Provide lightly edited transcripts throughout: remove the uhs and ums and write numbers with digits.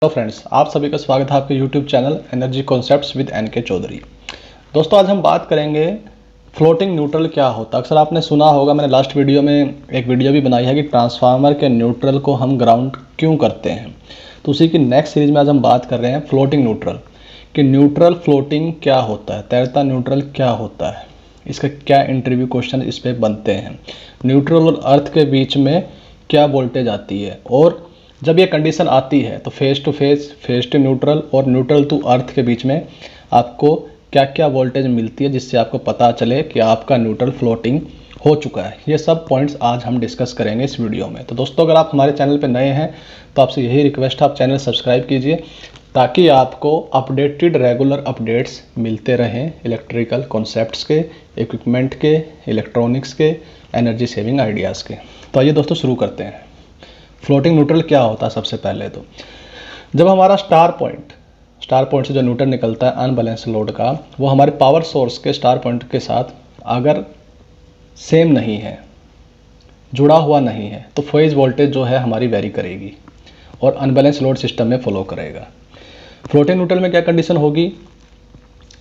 Hello friends, आप सभी का स्वागत है आपके YouTube channel energy concepts with N K Chaudhary. दोस्तों, आज हम बात करेंगे फ्लोटिंग न्यूट्रल क्या होता है। अक्सर आपने सुना होगा, मैंने लास्ट वीडियो में एक वीडियो भी बनाई है कि ट्रांसफार्मर के न्यूट्रल को हम ग्राउंड क्यों करते हैं। तो उसी की नेक्स्ट सीरीज में आज हम बात कर रहे हैं फ्लोटिंग न्यूट्रल कि न्यूट्रल फ्लोटिंग क्या होता है, तैरता न्यूट्रल क्या होता है, इसका क्या इंटरव्यू क्वेश्चन इस पर बनते हैं, न्यूट्रल और अर्थ के बीच में क्या वोल्टेज आती है, और जब ये कंडीशन आती है तो phase two phase, phase two neutral और न्यूट्रल टू अर्थ के बीच में आपको क्या क्या वोल्टेज मिलती है, जिससे आपको पता चले कि आपका न्यूट्रल फ्लोटिंग हो चुका है। ये सब पॉइंट्स आज हम डिस्कस करेंगे इस वीडियो में। तो दोस्तों, अगर आप हमारे चैनल पर नए हैं तो आपसे यही रिक्वेस्ट है, आप चैनल सब्सक्राइब कीजिए ताकि आपको अपडेटेड रेगुलर अपडेट्स मिलते रहें इलेक्ट्रिकल कॉन्सेप्ट्स के, इक्विपमेंट के, इलेक्ट्रॉनिक्स के, एनर्जी सेविंग आइडियाज़ के। तो आइए दोस्तों शुरू करते हैं। फ्लोटिंग न्यूट्रल क्या होता है। सबसे पहले तो जब हमारा स्टार पॉइंट से जो न्यूट्रल निकलता है अनबैलेंस लोड का, वो हमारे पावर सोर्स के स्टार पॉइंट के साथ अगर सेम नहीं है, जुड़ा हुआ नहीं है, तो फेज वोल्टेज जो है हमारी वेरी करेगी और अनबैलेंस लोड सिस्टम में फ्लो करेगा। फ्लोटिंग न्यूट्रल में क्या कंडीशन होगी,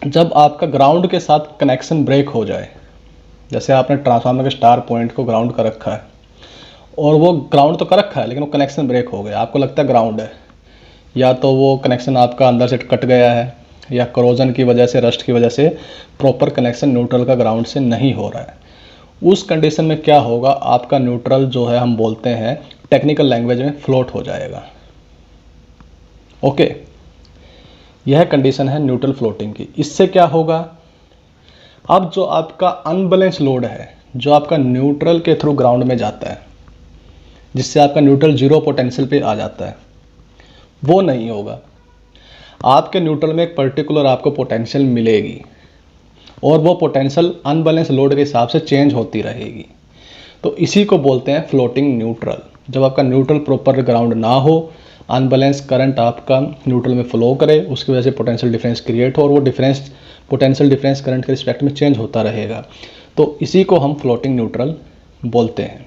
जब आपका ग्राउंड के साथ कनेक्शन ब्रेक हो जाए। जैसे आपने ट्रांसफार्मर के स्टार पॉइंट को ग्राउंड कर रखा है और वो ग्राउंड तो कर रखा है लेकिन वो कनेक्शन ब्रेक हो गया, आपको लगता है ग्राउंड है, या तो वो कनेक्शन आपका अंदर से कट गया है या करोजन की वजह से, रस्ट की वजह से प्रॉपर कनेक्शन न्यूट्रल का ग्राउंड से नहीं हो रहा है। उस कंडीशन में क्या होगा, आपका न्यूट्रल जो है, हम बोलते हैं टेक्निकल लैंग्वेज में, फ्लोट हो जाएगा। ओके, यह कंडीशन है न्यूट्रल फ्लोटिंग की। इससे क्या होगा, अब जो आपका अनबैलेंस लोड है, जो आपका न्यूट्रल के थ्रू ग्राउंड में जाता है, जिससे आपका न्यूट्रल जीरो पोटेंशियल पे आ जाता है, वो नहीं होगा। आपके न्यूट्रल में एक पर्टिकुलर आपको पोटेंशियल मिलेगी और वो पोटेंशियल अनबैलेंस लोड के हिसाब से चेंज होती रहेगी। तो इसी को बोलते हैं फ्लोटिंग न्यूट्रल। जब आपका न्यूट्रल प्रॉपर ग्राउंड ना हो, अनबैलेंस करंट आपका न्यूट्रल में फ्लो करे, उसकी वजह से पोटेंशियल डिफरेंस क्रिएट हो और वो डिफरेंस, पोटेंशियल डिफरेंस करंट के रिस्पेक्ट में चेंज होता रहेगा। तो इसी को हम फ्लोटिंग न्यूट्रल बोलते हैं।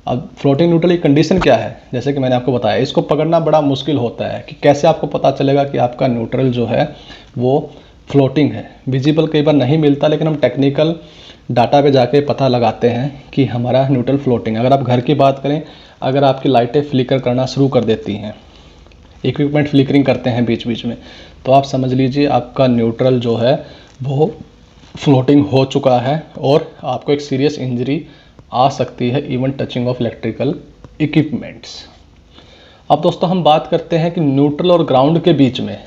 अब फ्लोटिंग न्यूट्रल की कंडीशन क्या है, जैसे कि मैंने आपको बताया, इसको पकड़ना बड़ा मुश्किल होता है कि कैसे आपको पता चलेगा कि आपका न्यूट्रल जो है वो फ्लोटिंग है। विजिबल कई बार नहीं मिलता, लेकिन हम टेक्निकल डाटा पे जाके पता लगाते हैं कि हमारा न्यूट्रल फ्लोटिंग। अगर आप घर की बात करें, अगर आपकी लाइटें फ्लिकर करना शुरू कर देती हैं, इक्विपमेंट फ्लिकरिंग करते हैं बीच बीच में, तो आप समझ लीजिए आपका न्यूट्रल जो है वो फ्लोटिंग हो चुका है और आपको एक सीरियस इंजरी आ सकती है, even touching of electrical equipments. अब दोस्तों, हम बात करते हैं कि न्यूट्रल और ग्राउंड के बीच में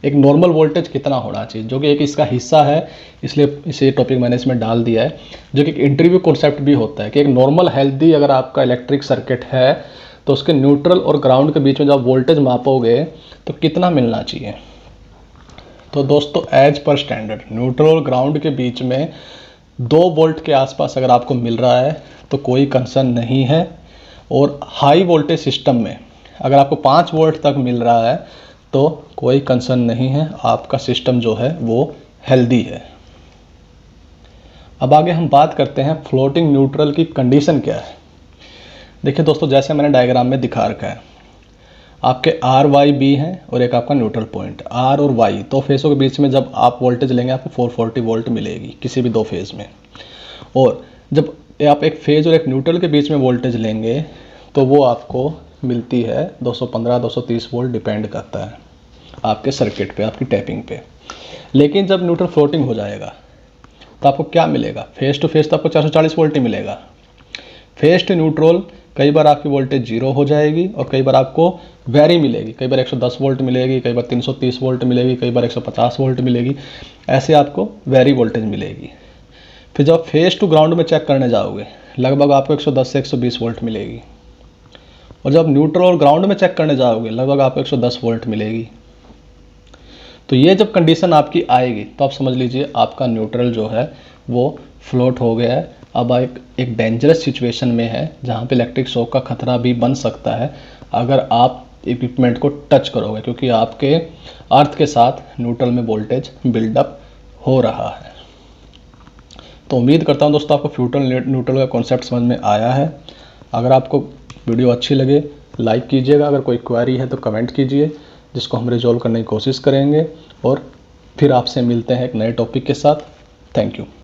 एक नॉर्मल वोल्टेज कितना होना चाहिए, जो कि एक इसका हिस्सा है, इसलिए इसे टॉपिक मैंने इसमें डाल दिया है, जो कि एक इंटरव्यू कॉन्सेप्ट भी होता है कि एक नॉर्मल हेल्दी अगर आपका इलेक्ट्रिक सर्किट है तो उसके न्यूट्रल और ग्राउंड के बीच में जब वोल्टेज मापोगे तो कितना मिलना चाहिए। तो दोस्तों, एज पर स्टैंडर्ड न्यूट्रल और ग्राउंड के बीच में 2 वोल्ट के आसपास अगर आपको मिल रहा है तो कोई कंसर्न नहीं है, और हाई वोल्टेज सिस्टम में अगर आपको 5 वोल्ट तक मिल रहा है तो कोई कंसर्न नहीं है, आपका सिस्टम जो है वो हेल्दी है। अब आगे हम बात करते हैं फ्लोटिंग न्यूट्रल की कंडीशन क्या है। देखिए दोस्तों, जैसे मैंने डायग्राम में दिखा रखा है, आपके आर वाई बी हैं और एक आपका न्यूट्रल पॉइंट। आर और वाई 2 फेसों के बीच में जब आप वोल्टेज लेंगे आपको 440 वोल्ट मिलेगी किसी भी 2 फेज़ में, और जब आप एक फेज़ और एक न्यूट्रल के बीच में वोल्टेज लेंगे तो वो आपको मिलती है 215-230 वोल्ट, डिपेंड करता है आपके सर्किट पे, आपकी टैपिंग पे। लेकिन जब न्यूट्रल फ्लोटिंग हो जाएगा तो आपको क्या मिलेगा, फेस टू फेस तो आपको 440 वोल्ट ही मिलेगा। फेस टू न्यूट्रल कई बार आपकी वोल्टेज जीरो हो जाएगी और कई बार आपको वेरी मिलेगी, कई बार 110 वोल्ट मिलेगी, कई बार 330 वोल्ट मिलेगी, कई बार 150 वोल्ट मिलेगी, ऐसे आपको वेरी वोल्टेज मिलेगी। फिर जब फेस टू ग्राउंड में चेक करने जाओगे लगभग आपको 110 से 120 वोल्ट मिलेगी, और जब न्यूट्रल और ग्राउंड में चेक करने जाओगे लगभग आपको 110 वोल्ट मिलेगी। तो ये जब कंडीशन आपकी आएगी तो आप समझ लीजिए आपका न्यूट्रल जो है वो फ्लोट हो गया है। अब एक डेंजरस सिचुएशन में है जहाँ पे इलेक्ट्रिक शॉक का खतरा भी बन सकता है अगर आप इक्विपमेंट को टच करोगे, क्योंकि आपके अर्थ के साथ न्यूट्रल में वोल्टेज बिल्डअप हो रहा है। तो उम्मीद करता हूँ दोस्तों आपको फ्लोटिंग न्यूट्रल का कॉन्सेप्ट समझ में आया है। अगर आपको वीडियो अच्छी लगे लाइक कीजिएगा, अगर कोई क्वेरी है तो कमेंट कीजिए, जिसको हम रिजॉल्व करने की कोशिश करेंगे। और फिर आपसे मिलते हैं एक नए टॉपिक के साथ। Thank you.